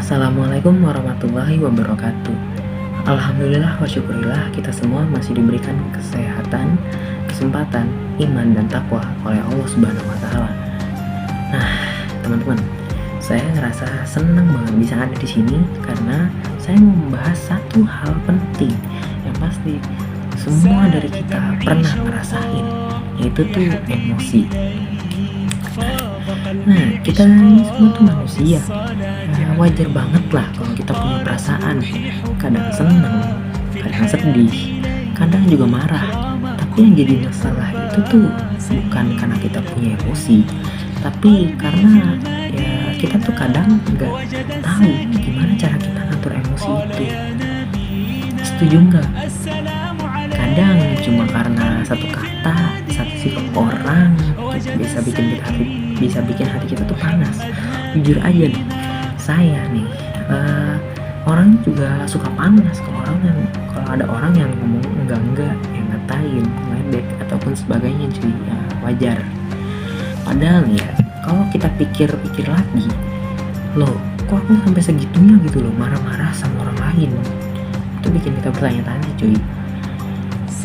Assalamualaikum warahmatullahi wabarakatuh. Alhamdulillah wa syukurillah kita semua masih diberikan kesehatan, kesempatan, iman dan takwa oleh Allah Subhanahu wa taala. Nah, teman-teman, saya ngerasa senang banget bisa ada di sini karena saya mau membahas satu hal penting yang pasti semua dari kita pernah ngerasain, yaitu tuh emosi. Nah, kita ini semua tuh manusia. Wajar banget lah kalau kita punya perasaan. Kadang senang, kadang sedih, kadang juga marah. Tapi yang jadi masalah itu tuh bukan karena kita punya emosi, tapi karena ya kita tuh kadang nggak tahu gimana cara kita ngatur emosi itu. Setuju nggak? Kadang cuma karena satu kata, satu sikap orang bisa bikin hati kita tuh panas. Jujur aja nih, saya nih orang juga suka panas kalau ada orang yang ngomong enggak, yang ngatain, ngeledek ataupun sebagainya, cuy. Ya wajar. Padahal ya kalau kita pikir-pikir lagi, loh kok aku sampai segitunya gitu loh marah-marah sama orang lain. Itu bikin kita bertanya-tanya, cuy.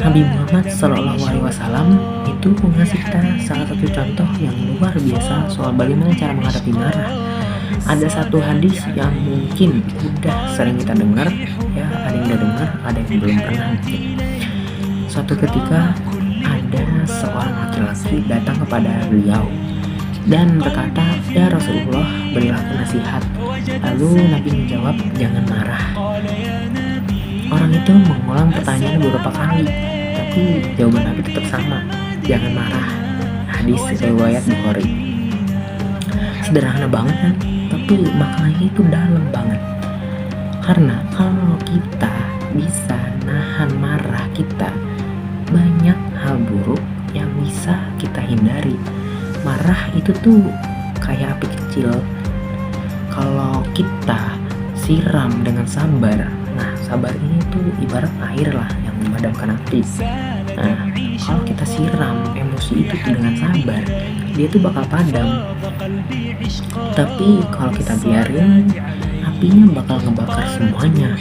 Nabi Muhammad SAW itu mengasih kita salah satu contoh yang luar biasa soal bagaimana cara menghadapi marah. Ada satu hadis yang mungkin udah sering kita dengar, ya ada yang udah dengar, ada yang belum pernah mungkin. Suatu ketika ada seorang laki-laki datang kepada beliau dan berkata, "Ya Rasulullah, berilah aku nasihat." Lalu Nabi menjawab, "Jangan marah." Orang itu mengulang pertanyaan beberapa kali, tapi jawaban Nabi tetap sama, "Jangan marah." Hadis riwayat Bukhari. Sederhana banget kan, tapi maknanya itu dalam banget. Karena kalau kita bisa nahan marah kita, banyak hal buruk yang bisa kita hindari. Marah itu tuh kayak api kecil. Kalau kita siram dengan sabar, nah sabar ini tuh ibarat air lah yang memadamkan api. Nah, kalau kita siram emosi itu dengan sabar, dia tuh bakal padam. Tapi kalau kita biarin, apinya bakal ngebakar semuanya.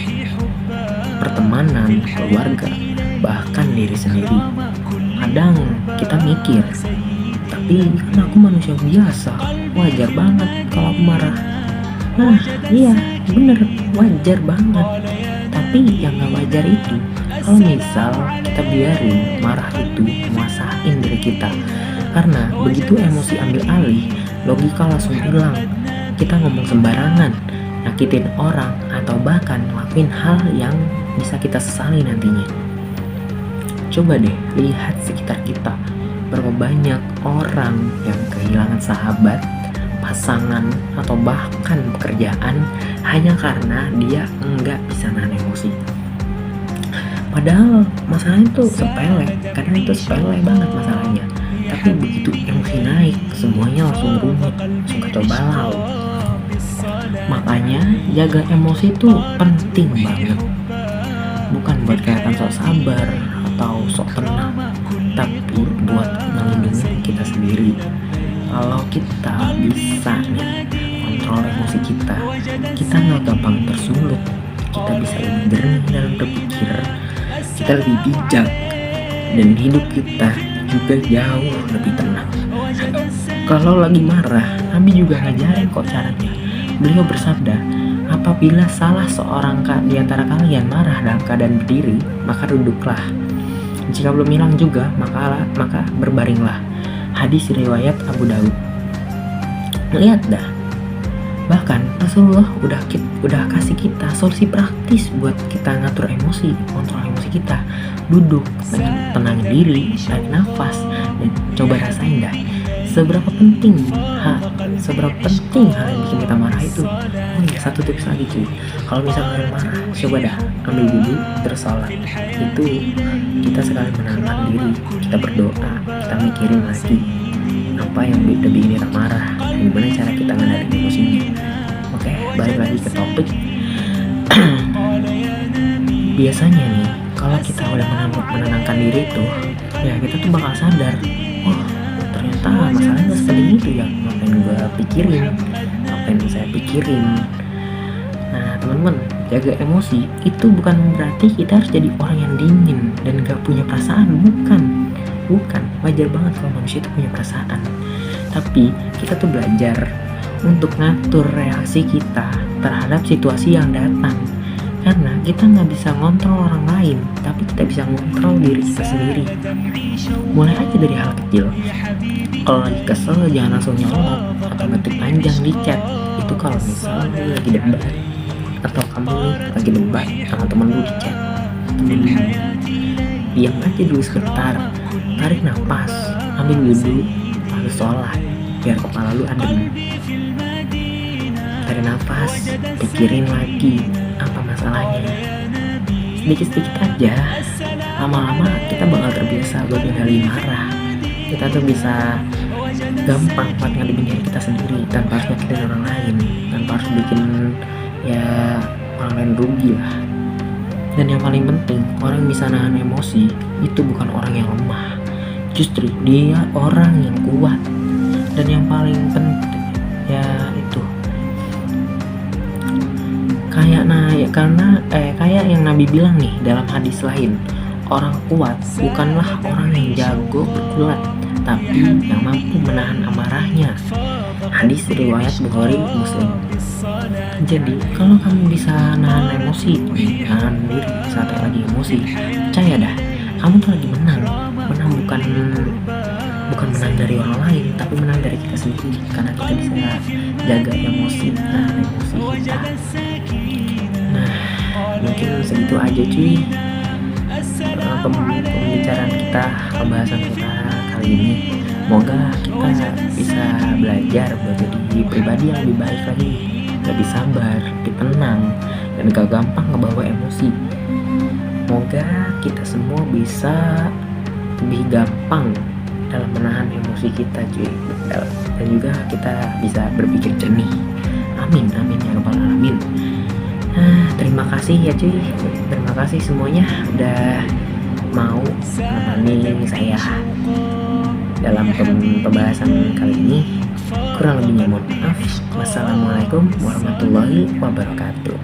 Pertemanan, keluarga, bahkan diri sendiri. Kadang kita mikir, tapi kan aku manusia biasa, wajar banget kalau aku marah. Nah, iya, bener, wajar banget. Tapi yang gak wajar itu kalau misal kita biarin marah itu menguasain diri kita. Karena begitu emosi ambil alih, logika langsung hilang. Kita ngomong sembarangan, nyakitin orang, atau bahkan ngelakuin hal yang bisa kita sesali nantinya. Coba deh lihat sekitar kita, berapa banyak orang yang kehilangan sahabat, pasangan, atau bahkan pekerjaan hanya karena dia enggak bisa nahan emosi. Padahal masalahnya itu sepele, karena itu sepele banget masalahnya. Tapi begitu emosi naik, semuanya langsung rumit, langsung kacau balau. Makanya jaga emosi itu penting banget. Bukan buat kelihatan sok sabar atau sok tenang, tapi buat melindungi kita sendiri. Kalau kita bisa nih kontrol emosi kita nggak gampang tersulut, kita bisa lebih jernih dalam berpikir, kita lebih bijak, dan hidup kita juga jauh lebih tenang. Kalau lagi marah, Nabi juga ngajarin kok caranya. Beliau bersabda, apabila salah seorang di antara kalian marah dalam keadaan berdiri, maka duduklah. Jika belum hilang juga, maka berbaringlah. Hadis riwayat Abu Daud. Lihat dah, bahkan Rasulullah udah kasih kita solusi praktis buat kita ngatur emosi, kontrol emosi kita. Duduk, tenangin diri, tarik nafas, dan coba rasain dah seberapa penting hal yang bikin kita marah itu. Oh iya, satu tips lagi cuy, kalau misalnya marah, coba dah ambil wudhu terus sholat. Itu kita sekali menenangkan diri, kita berdoa, kita mikirin lagi apa yang udah bikin kita marah, gimana cara kita ngadepin emosinya. Oke, balik lagi ke topik. Biasanya nih, kalau kita udah menenangkan diri itu, ya kita tuh bakal sadar, oh ternyata masalahnya gak sepenting itu ya, ngapain gue pikirin, ngapain saya pikirin. Nah teman-teman, jaga emosi itu bukan berarti kita harus jadi orang yang dingin dan gak punya perasaan. Bukan, wajar banget kalau manusia itu punya perasaan. Tapi kita tuh belajar untuk ngatur reaksi kita terhadap situasi yang datang. Karena kita nggak bisa ngontrol orang lain, tapi kita bisa ngontrol diri kita sendiri. Mulai aja dari hal kecil. Kalau lagi kesel jangan langsung nyolot atau ngetik panjang di chat. Itu kalau misalnya lu lagi debat, atau kamu nih lagi debat sama temen lu di chat. Diam aja dulu sebentar, tarik nafas, ambil wudhu, lalu sholat biar kepala lu adem. Tarik nafas, pikirin lagi apa masalahnya. Sedikit-sedikit aja, lama-lama kita bakal terbiasa buat ngendaliin marah. Kita tuh bisa gampang buat ngadepin diri kita sendiri tanpa harus nyakitin orang lain, tanpa harus bikin ya orang lain rugi lah. Dan yang paling penting, orang yang bisa nahan emosi itu bukan orang yang lemah, justru dia orang yang kuat. Dan yang paling penting ya itu kayak yang Nabi bilang nih dalam hadis lain, orang kuat bukanlah orang yang jago bergulat, tapi yang mampu menahan amarahnya. Hadis riwayat Bukhari Muslim. Jadi kalau kamu bisa nahan emosi, nahan diri saat lagi emosi, percaya dah, kamu tuh lagi menang bukan menang dari orang lain, tapi menang dari kita sendiri. Karena kita bisa jaga emosi, nahan emosi kita. Nah, mungkin segitu aja cuy pembicaraan kita, pembahasan kita kali ini. Semoga kita bisa belajar buat jadi pribadi yang lebih baik lagi, lebih sabar, lebih tenang, dan gak gampang ngebawa emosi. Semoga kita semua bisa lebih gampang dalam menahan emosi kita cuy, dan juga kita bisa berpikir jernih. Amin amin ya rabbal alamin. Terima kasih ya cuy, terima kasih semuanya udah mau menemani saya dalam pembahasan kali ini. Kurang lebihnya mohon maaf. Wassalamualaikum warahmatullahi wabarakatuh.